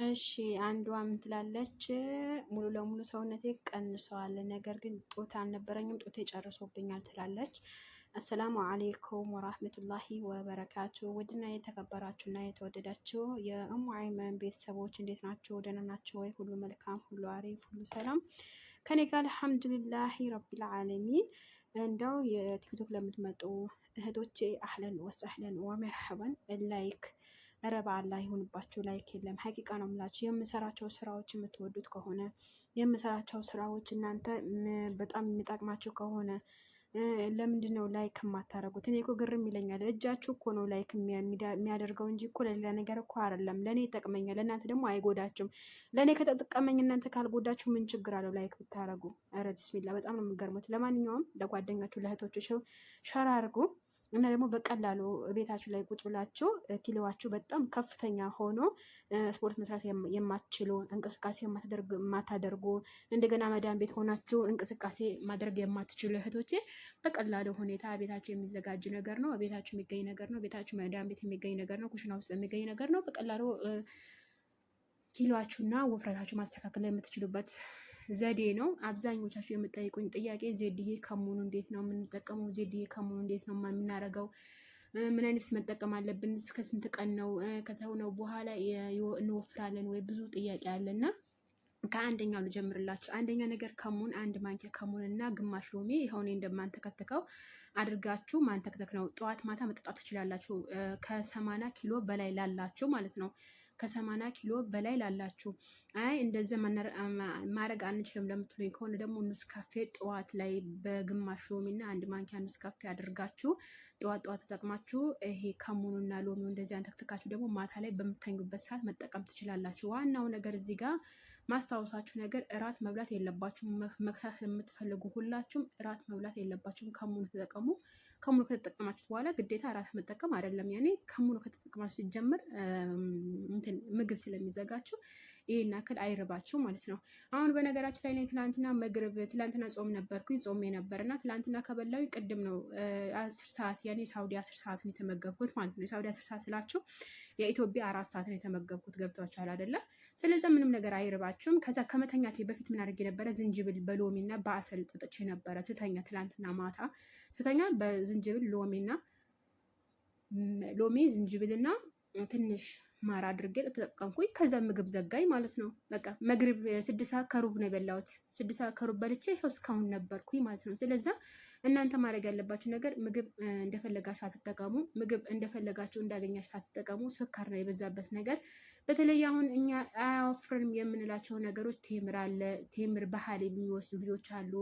እሺ አንዷ ምን ትላለች? ሙሉ ለሙሉ ሰውነቴ ቀንሰዋል፣ ነገር ግን ጡት አልነበረኝም፣ ጡቴ ጨርሶብኛል ትላለች። አሰላሙ አሌይኩም ወራህመቱላሂ ወበረካቱ። ውድና የተከበራችሁና የተወደዳችሁ የእሙ አይመን ቤተሰቦች እንዴት ናቸው? ደህና ናቸው ወይ? ሁሉ መልካም፣ ሁሉ አሪፍ፣ ሁሉ ሰላም ከኔ ጋር አልሐምዱሊላሂ ረቢል ዓለሚን። እንደው የቲክቶክ ለምትመጡ እህቶቼ አህለን ወሰህለን ወመርሐበን። ላይክ ረባ አላህ ይሁንባችሁ። ላይክ የለም ሀቂቃ ነው የምላችሁ። የምሰራቸው ስራዎች የምትወዱት ከሆነ የምሰራቸው ስራዎች እናንተ በጣም የሚጠቅማችሁ ከሆነ ለምንድን ነው ላይክ የማታደርጉት? እኔ እኮ ግርም ይለኛል። እጃችሁ እኮ ነው ላይክ የሚያደርገው እንጂ እኮ ለሌላ ነገር እኮ አይደለም። ለእኔ ይጠቅመኛል፣ ለእናንተ ደግሞ አይጎዳችሁም። ለእኔ ከተጠቀመኝ እናንተ ካልጎዳችሁ ምን ችግር አለው ላይክ ብታደርጉ? ኧረ ቢስሚላ በጣም ነው የምገርሙት። ለማንኛውም ለጓደኛችሁ ለእህቶቻችሁ ሸራ አድርጉ እና ደግሞ በቀላሉ ቤታችሁ ላይ ቁጭ ብላችሁ ኪሎዋችሁ በጣም ከፍተኛ ሆኖ ስፖርት መስራት የማትችሉ እንቅስቃሴ የማታደርጉ እንደገና መዳን ቤት ሆናችሁ እንቅስቃሴ ማድረግ የማትችሉ እህቶቼ በቀላሉ ሁኔታ ቤታችሁ የሚዘጋጅ ነገር ነው። ቤታችሁ የሚገኝ ነገር ነው። ቤታችሁ መዳን ቤት የሚገኝ ነገር ነው። ኩሽና ውስጥ የሚገኝ ነገር ነው። በቀላሉ ኪሎዋችሁና ውፍረታችሁ ማስተካከል የምትችሉበት ዘዴ ነው። አብዛኞቻችሁ የምጠይቁኝ ጥያቄ ዜድዬ ከሙኑ እንዴት ነው የምንጠቀመው? ዜድዬ ከሙኑ እንዴት ነው የምናደርገው? ምን አይነት መጠቀም አለብን? እስከ ስንት ቀን ነው ከተውነው በኋላ እንወፍራለን ወይ? ብዙ ጥያቄ አለና ከአንደኛው ልጀምርላችሁ። አንደኛ ነገር ከሙን አንድ ማንኪያ ከሙን እና ግማሽ ሎሚ ይኸው እኔ እንደማንተከትከው አድርጋችሁ ማንተክተክ ነው። ጠዋት ማታ መጠጣት ትችላላችሁ። ከ80 ኪሎ በላይ ላላችሁ ማለት ነው። ከ80 ኪሎ በላይ ላላችሁ። አይ እንደዚህ ማድረግ አንችልም ለምትሉኝ ከሆነ ደግሞ ኑስ ካፌ ጠዋት ላይ በግማሽ ሎሚ እና አንድ ማንኪያ ኑስ ካፌ አድርጋችሁ ጠዋት ተጠቅማችሁ ይሄ ከሙኑና ሎሚው እንደዚህ አንተክትካችሁ ደግሞ ማታ ላይ በምተኙበት ሰዓት መጠቀም ትችላላችሁ። ዋናው ነገር እዚህ ጋር ማስታወሳችሁ ነገር እራት መብላት የለባችሁም። መክሳት የምትፈልጉ ሁላችሁም እራት መብላት የለባችሁም። ከሙኑ ተጠቀሙ። ከሙኑ ከተጠቀማችሁ በኋላ ግዴታ እራት መጠቀም አይደለም። ያኔ ከሙኑ ከተጠቀማችሁ ሲጀምር ምግብ ስለሚዘጋችሁ ይሄን አክል አይርባችሁ ማለት ነው። አሁን በነገራችን ላይ ትላንትና ጾም ነበርኩኝ። ጾሜ ነበርና ትላንትና ከበላዊ ቅድም ነው 10 ሰዓት ያኔ ሳውዲ 10 ሰዓት ነው የተመገብኩት ማለት ነው። የሳውዲ 10 ሰዓት ስላችሁ የኢትዮጵያ 4 ሰዓት ነው የተመገብኩት። ገብቷችኋል አይደለ? ስለዚህ ምንም ነገር አይርባችሁም። ከዛ ከመተኛቴ በፊት ምን አድርጌ ነበረ? ዝንጅብል በሎሚና በአሰል ጠጥቼ ነበረ ስተኛ። ትላንትና ማታ ስተኛ በዝንጅብል ሎሚ ዝንጅብልና ትንሽ ማር አድርጌ ተጠቀምኩኝ። ከዛ ምግብ ዘጋኝ ማለት ነው። በቃ መግሪብ 6 ሰዓት ከሩብ ነው የበላሁት። 6 ሰዓት ከሩብ በልቼ ይኸው እስካሁን ነበርኩኝ ማለት ነው። ስለዚህ እናንተ ማድረግ ያለባችሁ ነገር ምግብ እንደፈለጋችሁ አትጠቀሙ። ምግብ እንደፈለጋችሁ እንዳገኛችሁ አትጠቀሙ። ስኳር ነው የበዛበት ነገር። በተለይ አሁን እኛ አያወፍርንም የምንላቸው ነገሮች ቴምር አለ። ቴምር ባህል የሚወስዱ ልጆች አሉ።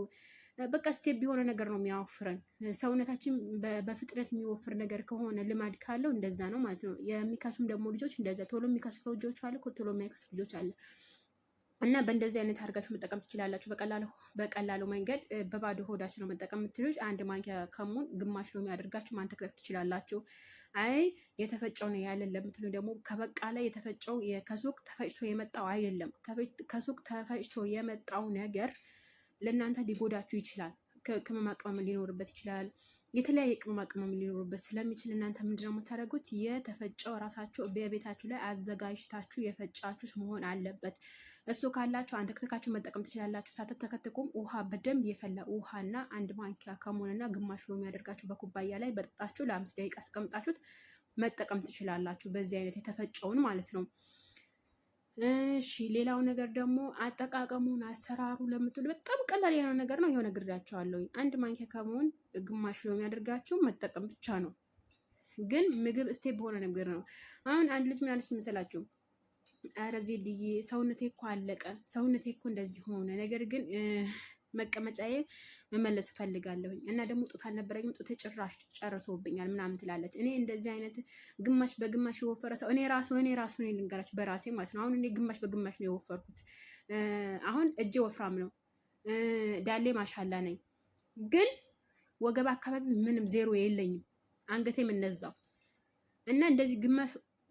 በቃ ስቴፕ የሆነ ነገር ነው የሚያወፍረን። ሰውነታችን በፍጥነት የሚወፍር ነገር ከሆነ ልማድ ካለው እንደዛ ነው ማለት ነው። የሚከሱም ደግሞ ልጆች እንደዛ ቶሎ የሚከሱ ልጆች አለ፣ ቶሎ የማይከሱ ልጆች አለ። እና በእንደዚህ አይነት አድርጋችሁ መጠቀም ትችላላችሁ። በቀላሉ መንገድ በባዶ ሆዳችሁ ነው መጠቀም የምትሉት። አንድ ማንኪያ ከሙን ግማሽ ሎሚ አድርጋችሁ ማንተክተክ ትችላላችሁ። አይ የተፈጨው ነው ያለን ለምትሉ ደግሞ ከበቃ ላይ የተፈጨው ከሱቅ ተፈጭቶ የመጣው አይደለም። ከሱቅ ተፈጭቶ የመጣው ነገር ለእናንተ ሊጎዳችሁ ይችላል። ቅመማ ቅመም ሊኖርበት ይችላል። የተለያየ ቅመማ ቅመም ሊኖርበት ስለሚችል እናንተ ምንድነው የምታደርጉት? የተፈጨው ራሳችሁ በቤታችሁ ላይ አዘጋጅታችሁ የፈጫችሁ መሆን አለበት። እሱ ካላችሁ አንተክተካችሁ መጠቀም ትችላላችሁ። ሳትተከትኩም ውሃ በደንብ የፈላ ውሃና አንድ ማንኪያ ከሙንና ግማሽ ሎሚ ያደርጋችሁ በኩባያ ላይ በጥጣችሁ ለ5 ደቂቃ አስቀምጣችሁት መጠቀም ትችላላችሁ። በዚህ አይነት የተፈጨውን ማለት ነው። እሺ ሌላው ነገር ደግሞ አጠቃቀሙን አሰራሩ ለምትሉ በጣም ቀላል የሆነ ነገር ነው። የሆነ ግሬያቸዋለሁ። አንድ ማንኪያ ከሙን ግማሽ ሎሚ ያደርጋችሁ መጠቀም ብቻ ነው። ግን ምግብ ስቴፕ በሆነ ነገር ነው። አሁን አንድ ልጅ ምን አለች መሰላችሁ? ኧረ ዜድዬ ሰውነቴ እኮ አለቀ፣ ሰውነቴ እኮ እንደዚህ ሆነ፣ ነገር ግን መቀመጫዬ መመለስ እፈልጋለሁኝ እና ደግሞ ጡት አልነበረኝም፣ ጡቴ ጭራሽ ጨርሶብኛል ምናምን ትላለች። እኔ እንደዚህ አይነት ግማሽ በግማሽ የወፈረ ሰው እኔ ራሱ ልንገራችሁ በራሴ ማለት ነው። አሁን እኔ ግማሽ በግማሽ ነው የወፈርኩት። አሁን እጄ ወፍራም ነው፣ ዳሌ ማሻላ ነኝ፣ ግን ወገብ አካባቢ ምንም ዜሮ የለኝም፣ አንገቴም እነዛው እና እንደዚህ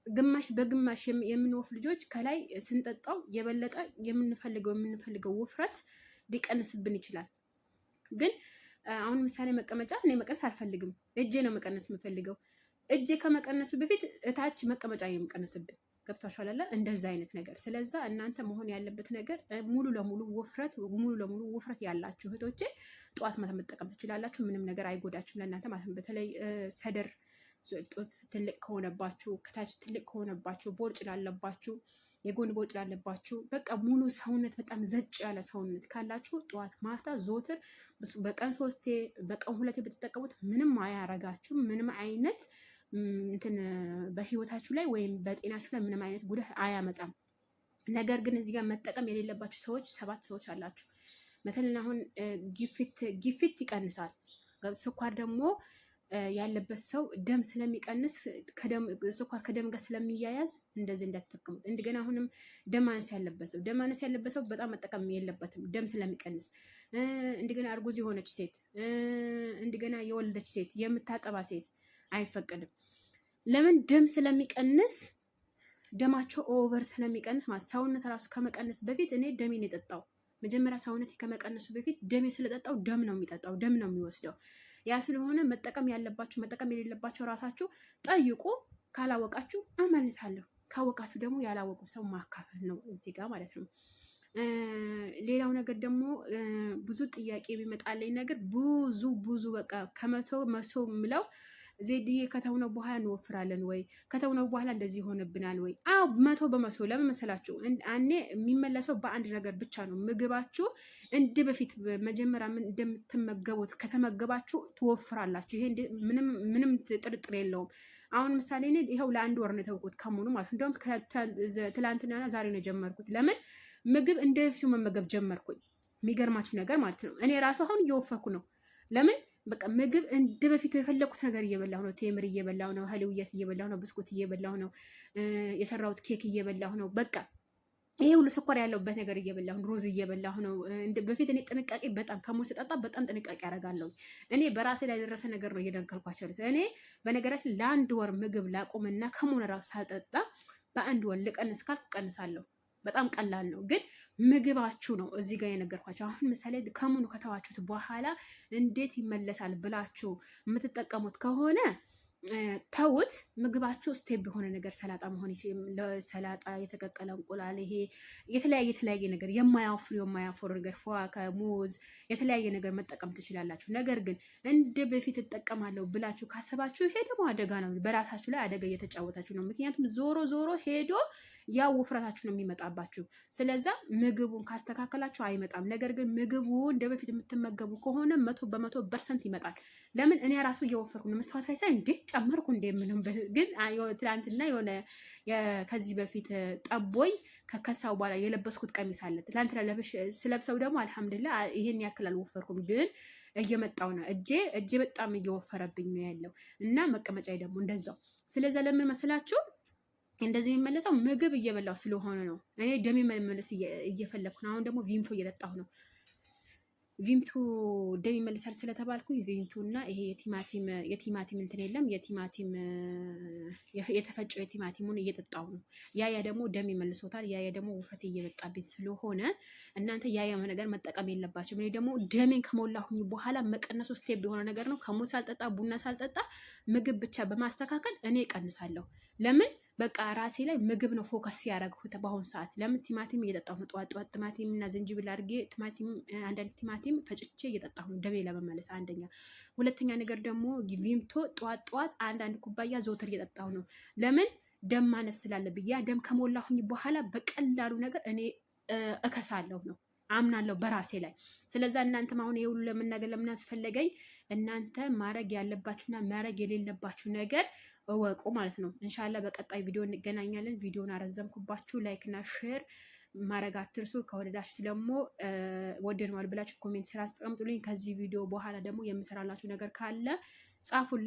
ግማሽ በግማሽ የምንወፍ ልጆች ከላይ ስንጠጣው የበለጠ የምንፈልገው ውፍረት ሊቀንስብን ይችላል። ግን አሁን ምሳሌ መቀመጫ እኔ መቀነስ አልፈልግም፣ እጄ ነው መቀነስ የምፈልገው። እጄ ከመቀነሱ በፊት እታች መቀመጫ ነው የምቀነስብን። ገብታችኋል አይደል? እንደዛ አይነት ነገር። ስለዛ እናንተ መሆን ያለበት ነገር ሙሉ ለሙሉ ውፍረት ያላችሁ እህቶቼ ጠዋት ማታ መጠቀም ትችላላችሁ። ምንም ነገር አይጎዳችሁም ለእናንተ ማለት ነው። በተለይ ሰደር ጡት ትልቅ ከሆነባችሁ፣ ከታች ትልቅ ከሆነባችሁ፣ ቦርጭ ላለባችሁ፣ የጎን ቦርጭ ላለባችሁ፣ በቃ ሙሉ ሰውነት በጣም ዘጭ ያለ ሰውነት ካላችሁ ጠዋት ማታ ዘወትር በቀን 3 በቀን 2 ብትጠቀሙት ምንም አያረጋችሁም። ምንም አይነት እንትን በህይወታችሁ ላይ ወይም በጤናችሁ ላይ ምንም አይነት ጉዳት አያመጣም። ነገር ግን እዚህ ጋር መጠቀም የሌለባችሁ ሰዎች 7 ሰዎች አላችሁ። መተልና አሁን ግፊት ይቀንሳል። ስኳር ደግሞ ያለበት ሰው ደም ስለሚቀንስ ስኳር ከደም ጋር ስለሚያያዝ እንደዚህ እንዳትጠቀሙት። እንደገና አሁንም ደም ማነስ ያለበት ሰው በጣም መጠቀም የለበትም ደም ስለሚቀንስ። እንደገና እርጉዝ የሆነች ሴት፣ እንደገና የወለደች ሴት፣ የምታጠባ ሴት አይፈቀድም። ለምን? ደም ስለሚቀንስ፣ ደማቸው ኦቨር ስለሚቀንስ ማለት ሰውነት ራሱ ከመቀነስ በፊት እኔ ደሜን የጠጣው መጀመሪያ ሰውነት ከመቀነሱ በፊት ደሜ ስለጠጣው ደም ነው የሚጠጣው፣ ደም ነው የሚወስደው። ያ ስለሆነ መጠቀም ያለባችሁ መጠቀም የሌለባችሁ ራሳችሁ ጠይቁ። ካላወቃችሁ እመልሳለሁ፣ ካወቃችሁ ደግሞ ያላወቁ ሰው ማካፈል ነው እዚህ ጋር ማለት ነው። ሌላው ነገር ደግሞ ብዙ ጥያቄ የሚመጣልኝ ነገር ብዙ በቃ ከመቶ ምለው ዜድዬ ከተውነው በኋላ እንወፍራለን ወይ? ከተውነው በኋላ እንደዚህ ይሆንብናል ወይ? አዎ 100%። ለምን መሰላችሁ? እኔ የሚመለሰው በአንድ ነገር ብቻ ነው። ምግባችሁ እንደ በፊት መጀመሪያ ምን እንደምትመገቡት ከተመገባችሁ ትወፍራላችሁ። ይሄ ምንም ጥርጥር የለውም። አሁን ምሳሌ እኔ ይኸው ለ1 ወር ነው የተውኩት ከሙሉ ማለት ነው። እንደውም ትላንትናና ዛሬ ነው የጀመርኩት። ለምን? ምግብ እንደ በፊቱ መመገብ ጀመርኩኝ። የሚገርማችሁ ነገር ማለት ነው እኔ ራሱ አሁን እየወፈርኩ ነው። ለምን? በቃ ምግብ እንደ በፊቱ የፈለኩት ነገር እየበላሁ ነው። ቴምር እየበላሁ ነው፣ ሀልውየት እየበላሁ ነው፣ ብስኩት እየበላሁ ነው፣ የሰራሁት ኬክ እየበላሁ ነው። በቃ ይሄ ሁሉ ስኳር ያለበት ነገር እየበላሁ ነው፣ ሩዝ እየበላሁ ነው። በፊት እኔ ጥንቃቄ በጣም ከሞት ስጠጣ በጣም ጥንቃቄ ያደርጋለሁ። እኔ በራሴ ላይ የደረሰ ነገር ነው እየነገርኳቸው። እኔ በነገራችን ለ1 ወር ምግብ ላቆምና ከሞን ራሱ ሳልጠጣ በ1 ወር ልቀንስ ካልኩ ቀንሳለሁ። በጣም ቀላል ነው። ግን ምግባችሁ ነው እዚህ ጋር የነገርኳቸው። አሁን ምሳሌ ከሙኑ ከተዋችሁት በኋላ እንዴት ይመለሳል ብላችሁ የምትጠቀሙት ከሆነ ተውት። ምግባችሁ ስቴፕ የሆነ ነገር ሰላጣ መሆን ሰላጣ፣ የተቀቀለ እንቁላል፣ ይሄ የተለያየ ነገር የማያወፍር ነገር ሙዝ፣ የተለያየ ነገር መጠቀም ትችላላችሁ። ነገር ግን እንደ በፊት እጠቀማለሁ ብላችሁ ካሰባችሁ ይሄ ደግሞ አደጋ ነው። በራሳችሁ ላይ አደጋ እየተጫወታችሁ ነው። ምክንያቱም ዞሮ ሄዶ ያው ውፍረታችሁ ነው የሚመጣባችሁ። ስለዛ ምግቡን ካስተካከላችሁ አይመጣም። ነገር ግን ምግቡ እንደ በፊት የምትመገቡ ከሆነ 100% ይመጣል። ለምን? እኔ ራሱ እየወፈርኩ ነው። መስታወት ላይ ሳይ እንዴ ጨመርኩ እንዴ ምንም። ግን ትላንትና የሆነ ከዚህ በፊት ጠቦኝ ከከሳው በኋላ የለበስኩት ቀሚስ አለ። ትላንትና ስለብሰው ደግሞ አልሐምዱሊላህ ይሄን ያክል አልወፈርኩም። ግን እየመጣው ነው እጄ በጣም እየወፈረብኝ ነው ያለው እና መቀመጫዬ ደግሞ እንደዛው። ስለዛ ለምን መሰላችሁ እንደዚህ የሚመለሰው ምግብ እየበላው ስለሆነ ነው። እኔ ደሜ መመለስ እየፈለኩ ነው። አሁን ደግሞ ቪምቶ እየጠጣሁ ነው። ቪምቶ ደም ይመልሳል ስለተባልኩ ቪምቶ እና ይሄ የቲማቲም እንትን የለም የተፈጨው የቲማቲሙን እየጠጣሁ ነው። ያ ደግሞ ደም ይመልሶታል። ያ ደግሞ ውፍረት እየመጣብኝ ስለሆነ እናንተ ያ ነገር መጠቀም የለባችሁም። እኔ ደግሞ ደሜን ከሞላሁኝ በኋላ መቀነሱ ስቴፕ የሆነ ነገር ነው። ከሙዝ ሳልጠጣ ቡና ሳልጠጣ ምግብ ብቻ በማስተካከል እኔ እቀንሳለሁ። ለምን? በቃ ራሴ ላይ ምግብ ነው ፎከስ ያደረግኩት በአሁኑ ሰዓት። ለምን? ቲማቲም እየጠጣሁ ነው። ጠዋት ቲማቲም እና ዝንጅብል አድርጌ አንዳንድ ቲማቲም ፈጭቼ እየጠጣሁ ነው ደሜ ለመመለስ አንደኛ። ሁለተኛ ነገር ደግሞ ቪምቶ ጠዋት አንዳንድ ኩባያ ዘወትር እየጠጣሁ ነው። ለምን? ደም ማነስ ስላለብኝ። ያ ደም ከሞላሁኝ በኋላ በቀላሉ ነገር እኔ እከሳለሁ ነው አምናለሁ በራሴ ላይ። ስለዛ እናንተም አሁን ይሄ ሁሉ ለምን አስፈለገኝ? እናንተ ማድረግ ያለባችሁና ማድረግ የሌለባችሁ ነገር እወቁ ማለት ነው። ኢንሻአላህ በቀጣይ ቪዲዮ እንገናኛለን። ቪዲዮን አረዘምኩባችሁ። ላይክ እና ሼር ማድረግ አትርሱ። ከወደዳችሁት ደግሞ ወደድነዋል ብላችሁ ኮሜንት ስራ አስቀምጡልኝ። ከዚህ ቪዲዮ በኋላ ደግሞ የምሰራላችሁ ነገር ካለ ጻፉልኝ።